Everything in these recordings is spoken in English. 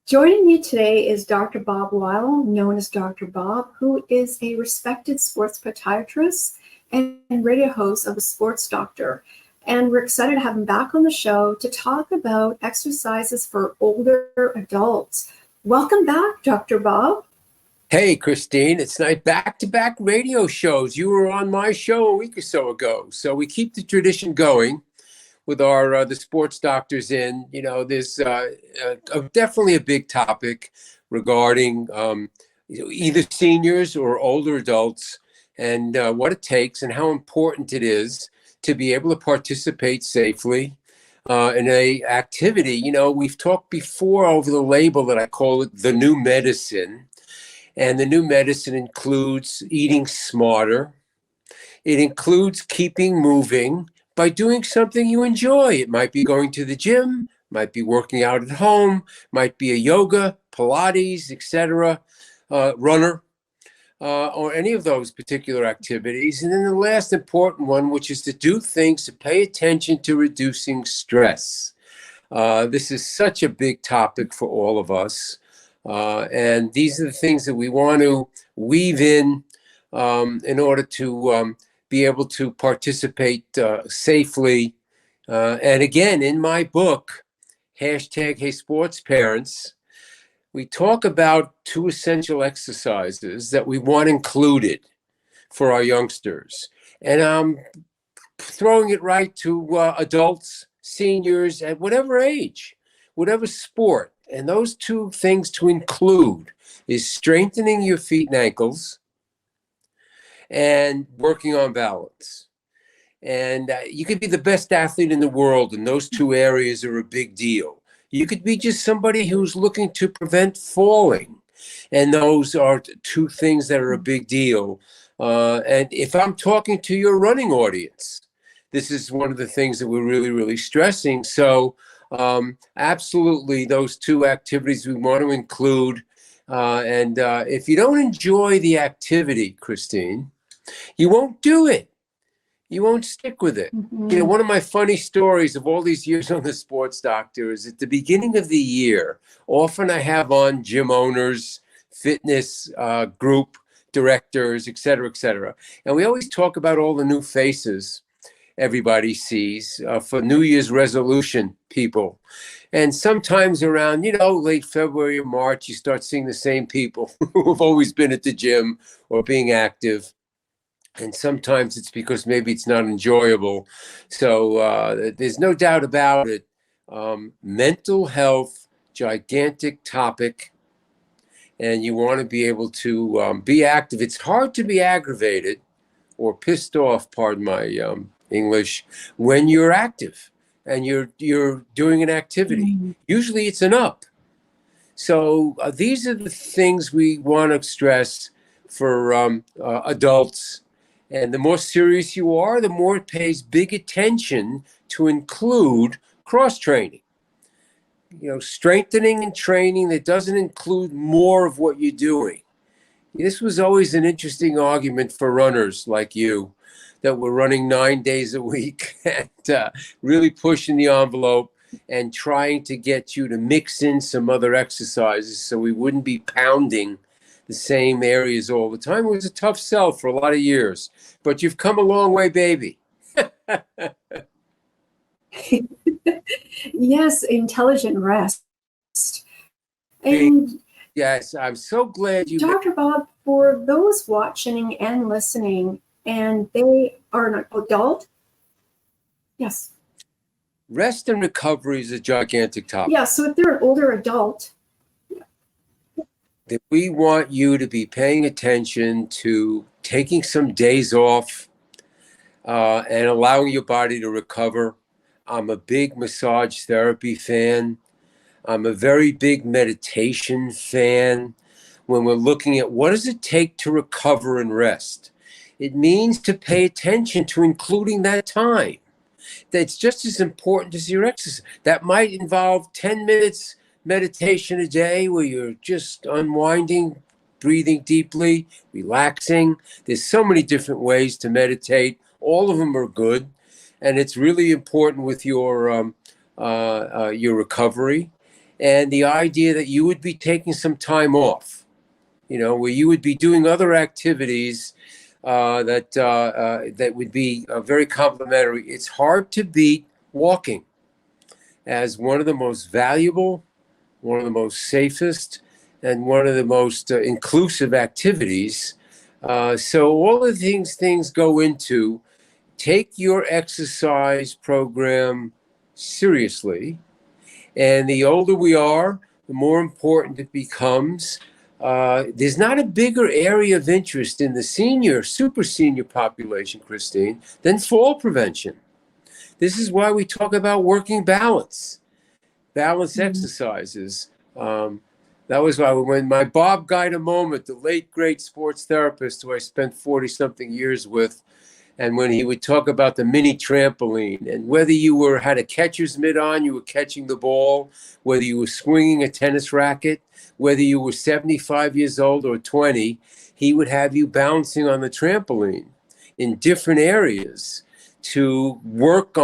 Joining me today is Dr. Bob Weil, known as Dr. Bob, who is a respected sports podiatrist and radio host of a Sports Doctor. And we're excited to have him back on the show to talk about exercises for older adults. Welcome back, Dr. Bob. Hey, Christine, it's nice back-to-back radio shows. You were on my show a week or so ago. So we keep the tradition going with our the sports doctors in. You know, there's definitely a big topic regarding either seniors or older adults and what it takes and how important it is to be able to participate safely in a activity. You know, we've talked before over the label that I call it the new medicine. And the new medicine includes eating smarter. It includes keeping moving by doing something you enjoy. It might be going to the gym, might be working out at home, might be a yoga, Pilates, etc., runner, or any of those particular activities. And then the last important one, which is to do things to pay attention to reducing stress. This is such a big topic for all of us. And these are the things that we want to weave in order to be able to participate safely. And again, in my book, #HeySportsParents, we talk about 2 essential exercises that we want included for our youngsters. And I'm throwing it right to adults, seniors, at whatever age, whatever sport. And those 2 things to include is strengthening your feet and ankles and working on balance. And you could be the best athlete in the world, and those 2 areas are a big deal. You could be just somebody who's looking to prevent falling, and those are 2 things that are a big deal. And if I'm talking to your running audience, this is one of the things that we're really, really stressing. So absolutely, those 2 activities we want to include. And if you don't enjoy the activity, Christine, you won't do it. You won't stick with it. Mm-hmm. You know, one of my funny stories of all these years on the Sports Doctor is at the beginning of the year, often I have on gym owners, fitness group directors, et cetera, et cetera. And we always talk about all the new faces everybody sees for New Year's resolution people. And sometimes around, late February or March, you start seeing the same people who have always been at the gym or being active. And sometimes it's because maybe it's not enjoyable. So there's no doubt about it. Mental health, gigantic topic. And you want to be able to be active. It's hard to be aggravated or pissed off, pardon my English, when you're active and you're doing an activity. Mm-hmm. Usually it's an up. So these are the things we want to stress for adults. And the more serious you are, the more it pays big attention to include cross-training. Strengthening and training that doesn't include more of what you're doing. This was always an interesting argument for runners like you that were running 9 days a week and really pushing the envelope and trying to get you to mix in some other exercises so we wouldn't be pounding the same areas all the time. It was a tough sell for a lot of years, but you've come a long way, baby. Yes, intelligent rest. And yes, I'm so glad you... Dr. Bob, for those watching and listening, and they are an adult, yes. Rest and recovery is a gigantic topic. Yeah, so if they're an older adult, that we want you to be paying attention to taking some days off and allowing your body to recover. I'm a big massage therapy fan. I'm a very big meditation fan. When we're looking at what does it take to recover and rest, it means to pay attention to including that time. That's just as important as your exercise. That might involve 10 minutes meditation a day where you're just unwinding, breathing deeply, relaxing. There's so many different ways to meditate. All of them are good. And it's really important with your recovery. and the idea that you would be taking some time off, where you would be doing other activities that would be very complimentary. It's hard to beat walking as one of the most valuable, one of the most safest, and one of the most inclusive activities. So all of these things go into take your exercise program seriously. And the older we are, the more important it becomes. There's not a bigger area of interest in the super senior population, Christine, than fall prevention. This is why we talk about working balance exercises. That was why when my Bob Guy moment, the late great sports therapist who I spent 40 something years with, and when he would talk about the mini trampoline, and whether you had a catcher's mitt on, you were catching the ball, whether you were swinging a tennis racket, whether you were 75 years old or 20, he would have you bouncing on the trampoline in different areas to work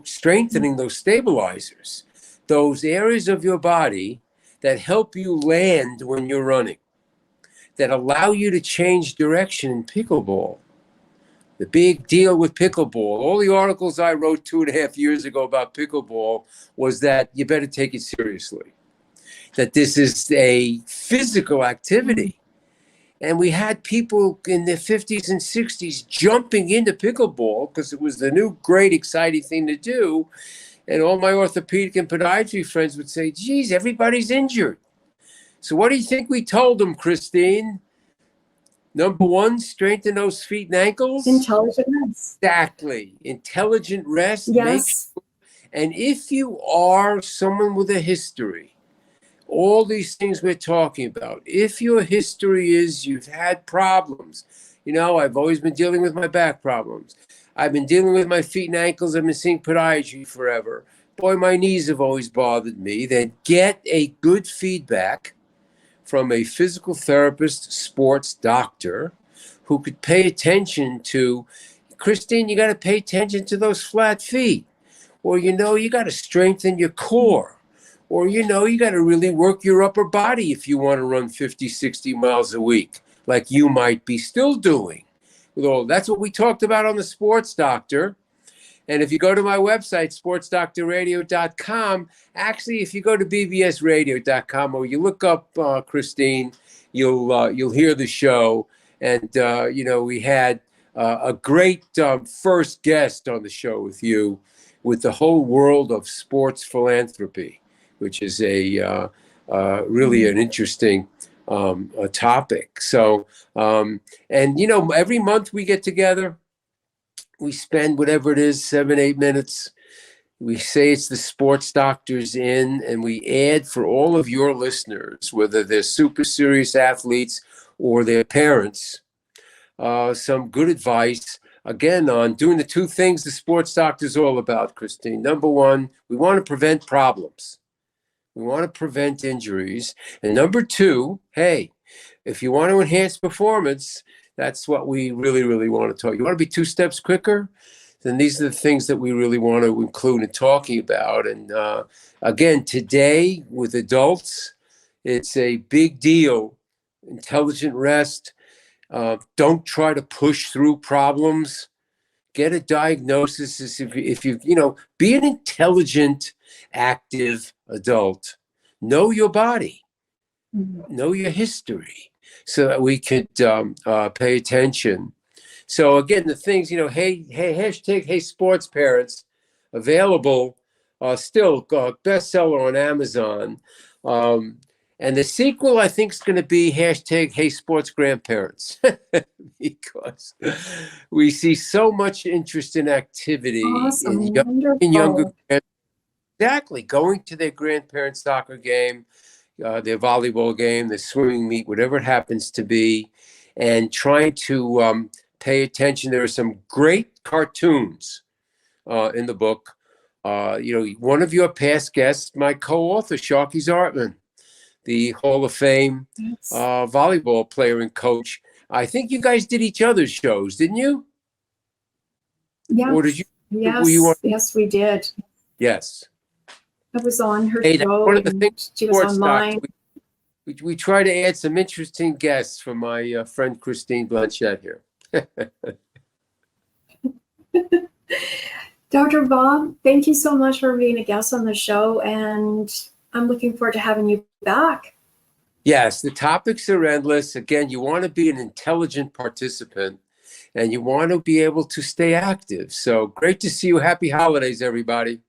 strengthening those stabilizers, those areas of your body that help you land when you're running, that allow you to change direction in pickleball. The big deal with pickleball, all the articles I wrote 2.5 years ago about pickleball was that you better take it seriously, that this is a physical activity. And we had people in their 50s and 60s jumping into pickleball because it was the new great exciting thing to do. And all my orthopedic and podiatry friends would say, geez, everybody's injured. So what do you think we told them, Christine? Number one, strengthen those feet and ankles. Intelligent rest. Exactly. Intelligent rest. Yes. And if you are someone with a history, all these things we're talking about, if your history is you've had problems, I've always been dealing with my back problems. I've been dealing with my feet and ankles. I've been seeing podiatry forever. Boy, my knees have always bothered me. Then get a good feedback from a physical therapist, sports doctor, who could pay attention to, Christine, you got to pay attention to those flat feet. Or, you got to strengthen your core. Or, you got to really work your upper body if you want to run 50, 60 miles a week, like you might be still doing. That's what we talked about on the Sports Doctor. And if you go to my website, sportsdoctorradio.com, actually, if you go to bbsradio.com or you look up Christine, you'll hear the show. And, we had a great first guest on the show with you with the whole world of sports philanthropy, which is a really an interesting topic. So, every month we get together. We spend whatever it is, 7-8 minutes. We say it's the Sports Doctors In, and we add for all of your listeners, whether they're super serious athletes or their parents, some good advice, again, on doing the two things the Sports Doctor's all about, Christine. Number one, we want to prevent problems. We want to prevent injuries. And number two, hey, if you want to enhance performance, that's what we really, really want to talk. You want to be 2 steps quicker? Then these are the things that we really want to include in talking about. And again, today with adults, it's a big deal. Intelligent rest. Don't try to push through problems. Get a diagnosis if you be an intelligent, active adult. Know your body. Know your history, so that we could pay attention. So again, the things, hashtag Hey Sports Parents, available, still bestseller on Amazon. And the sequel, I think, is going to be hashtag Hey Sports Grandparents, because we see so much interest in activity Awesome. in younger. Exactly, going to their grandparents' soccer game, their volleyball game, their swimming meet, whatever it happens to be, and trying to pay attention. There are some great cartoons in the book. One of your past guests, my co-author, Sharky Zartman, the Hall of Fame volleyball player and coach. I think you guys did each other's shows, didn't you? Yeah. Or did you? Yes, yes, we did. Yes. I was on her Hey, that's show one of the things and she was sports on docs. mine. We try to add some interesting guests for my friend Christine Blanchette here. Dr. Bob, thank you so much for being a guest on the show, and I'm looking forward to having you back. Yes, the topics are endless. Again, you want to be an intelligent participant and you want to be able to stay active. So great to see you. Happy holidays, everybody.